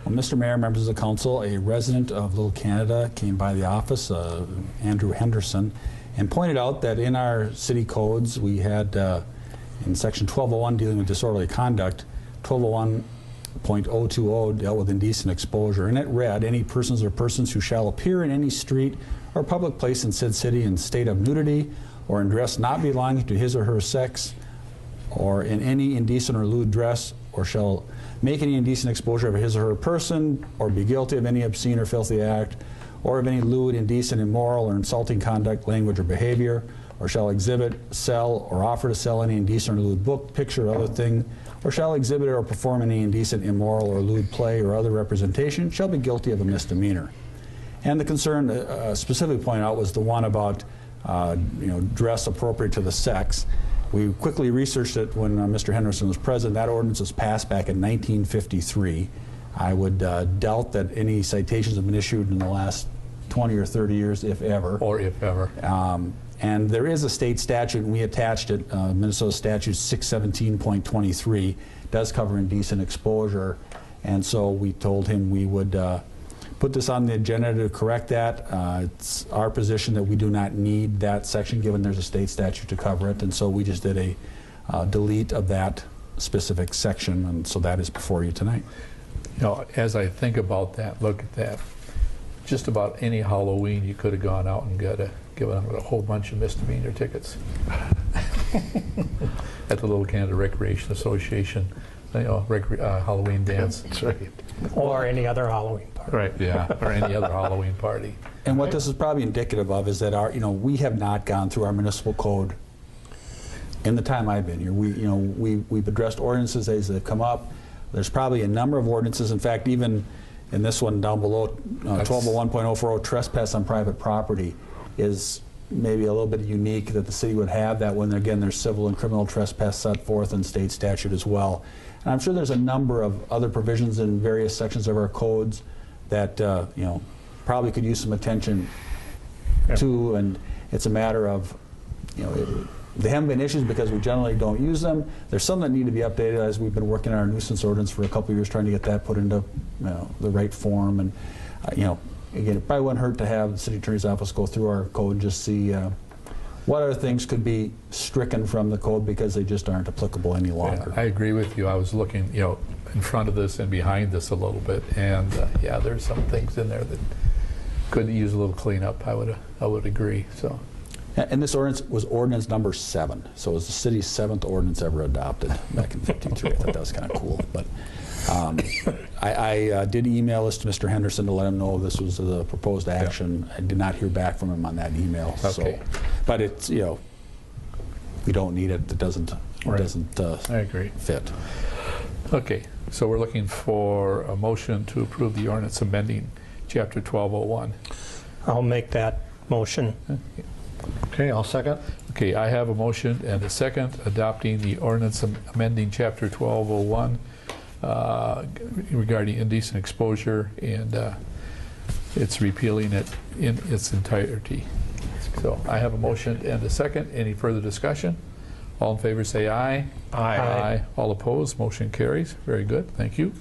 Well, Mr. Mayor, members of the council, a resident of Little Canada came by the office, Andrew Henderson, and pointed out that in our city codes we had in section 1201 dealing with disorderly conduct, 1201.020 dealt with indecent exposure, and it read, any persons or persons who shall appear in any street or public place in said city in state of nudity or in dress not belonging to his or her sex or in any indecent or lewd dress or shall make any indecent exposure of his or her person or be guilty of any obscene or filthy act or of any lewd, indecent, immoral, or insulting conduct, language, or behavior, or shall exhibit, sell, or offer to sell any indecent or lewd book, picture, or other thing, or shall exhibit or perform any indecent, immoral, or lewd play or other representation, shall be guilty of a misdemeanor. And the concern specifically pointed out was the one about dress appropriate to the sex. We quickly researched it when Mr. Henderson was president. That ordinance was passed back in 1953. I would doubt that any citations have been issued in the last 20 or 30 years, if ever. Or if ever. And there is a state statute, and we attached it. Minnesota Statute 617.23 does cover indecent exposure. And so we told him we would put this on the agenda to correct that. It's our position that we do not need that section given there's a state statute to cover it. And so we just did a delete of that specific section. And so that is before you tonight. You know, as I think about that, look at that. Just about any Halloween you could have gone out and given them a whole bunch of misdemeanor tickets at the Little Canada Recreation Association, Halloween dance. That's right. Or any other Halloween party. Right, yeah, or any other Halloween party. And what this is probably indicative of is that we have not gone through our municipal code in the time I've been here. We've addressed ordinances as they've come up. There's probably a number of ordinances. In fact, even in this one down below, 1201.040, trespass on private property is maybe a little bit unique that the city would have that when, again, there's civil and criminal trespass set forth in state statute as well. And I'm sure there's a number of other provisions in various sections of our codes that probably could use some attention to, and it's a matter of, they haven't been issues because we generally don't use them. There's some that need to be updated as we've been working on our nuisance ordinance for a couple of years trying to get that put into the right form. And again, it probably wouldn't hurt to have the city attorney's office go through our code and just see what other things could be stricken from the code because they just aren't applicable any longer. Yeah, I agree with you. I was looking, in front of this and behind this a little bit, and yeah, there's some things in there that could use a little cleanup. I would agree. So. And this ordinance was ordinance number 7, so it was the city's 7th ordinance ever adopted back in '53. I thought that was kind of cool. But I did email this to Mr. Henderson to let him know this was the proposed action. Yeah. I did not hear back from him on that email. Okay. So, but it's we don't need it. It doesn't. Right. It doesn't. I agree. Fit. Okay. So we're looking for a motion to approve the ordinance amending Chapter 1201. I'll make that motion. Okay, I'll second. Okay, I have a motion and a second adopting the ordinance amending Chapter 1201 regarding indecent exposure, and it's repealing it in its entirety. So I have a motion and a second. Any further discussion? All in favor say aye. Aye. Aye. All opposed, motion carries. Very good, thank you.